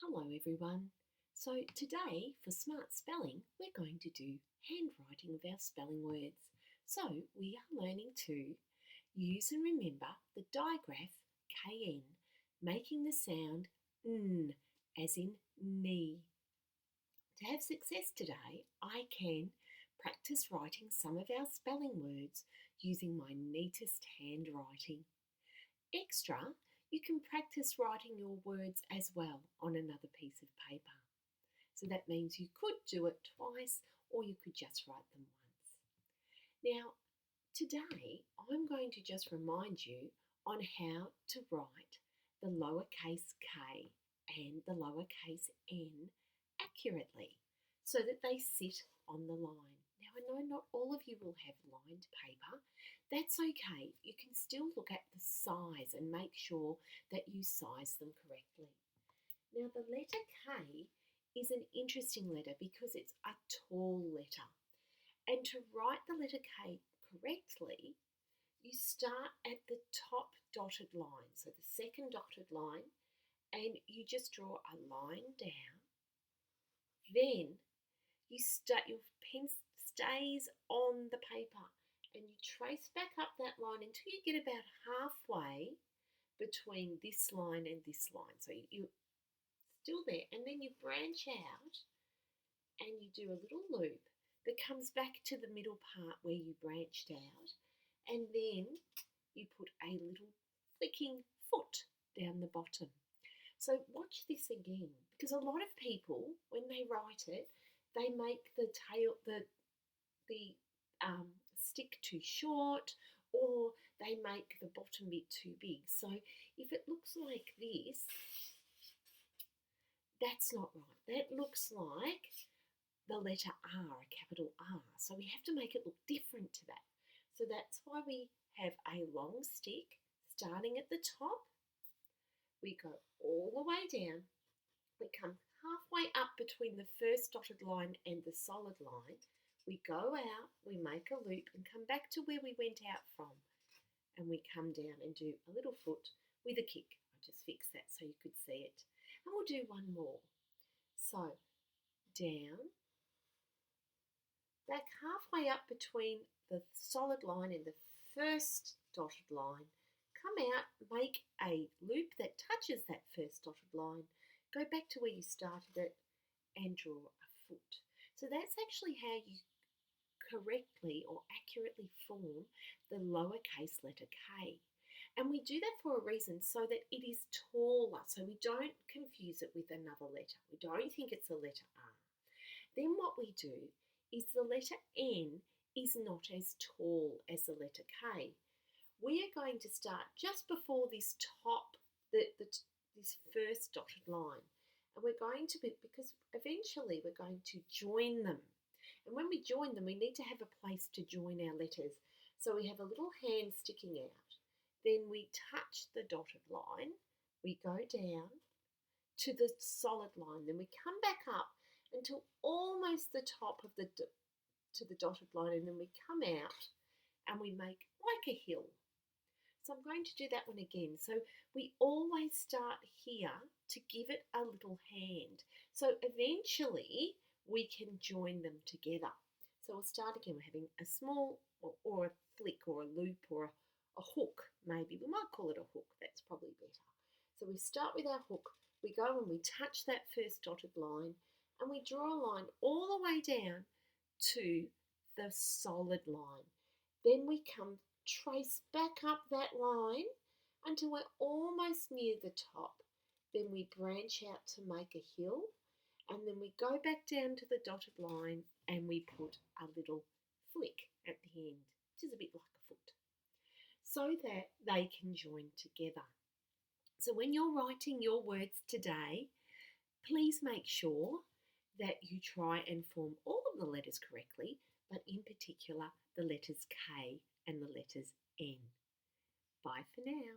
Hello everyone. So today for smart spelling we're going to do handwriting of our spelling words. So we are learning to use and remember the digraph KN, making the sound N as in knee. To have success today I can practice writing some of our spelling words using my neatest handwriting. Extra, you can practice writing your words as well on another piece of paper. So that means you could do it twice or you could just write them once. Now, today I'm going to just remind you on how to write the lowercase k and the lowercase n accurately so that they sit on the line. Now, I know not all of you will have lined paper. That's okay. You can still look at the size and make sure that you size them correctly. Now, the letter K is an interesting letter because it's a tall letter. And to write the letter K correctly, you start at the top dotted line, so the second dotted line, and you just draw a line down. Then your pen stays on the paper and you trace back up that line until you get about halfway between this line and this line. So you're still there, and then you branch out and you do a little loop that comes back to the middle part where you branched out, and then you put a little flicking foot down the bottom. So watch this again, because a lot of people, when they write it, they make the tail, the stick too short, or they make the bottom bit too big. So if it looks like this, that's not right. That looks like the letter R, a capital R. So we have to make it look different to that. So that's why we have a long stick starting at the top. We go all the way down. We come halfway up between the first dotted line and the solid line. We go out, we make a loop and come back to where we went out from. And we come down and do a little foot with a kick. I just fixed that so you could see it. And we'll do one more. So down, back halfway up between the solid line and the first dotted line. Come out, make a loop that touches that first dotted line. Go back to where you started it and draw a foot. So that's actually how you correctly or accurately form the lowercase letter K. And we do that for a reason, so that it is taller, so we don't confuse it with another letter. We don't think it's a letter R. Then what we do is the letter N is not as tall as the letter K. We are going to start just before this top, this first dotted line. And we're going to because eventually we're going to join them. And when we join them, we need to have a place to join our letters. So we have a little hand sticking out. Then we touch the dotted line. We go down to the solid line. Then we come back up until almost the top of the dotted line. And then we come out and we make like a hill. So I'm going to do that one again. So we always start here to give it a little hand. So eventually we can join them together. So we'll start again. We're having a small or a flick or a loop or a hook maybe. We might call it a hook. That's probably better. So we start with our hook. We go and we touch that first dotted line and we draw a line all the way down to the solid line. Then we trace back up that line until we're almost near the top. Then we branch out to make a hill, and then we go back down to the dotted line and we put a little flick at the end, which is a bit like a foot, so that they can join together. So when you're writing your words today, please make sure that you try and form all of the letters correctly, but in particular the letters K and the letters N. Bye for now.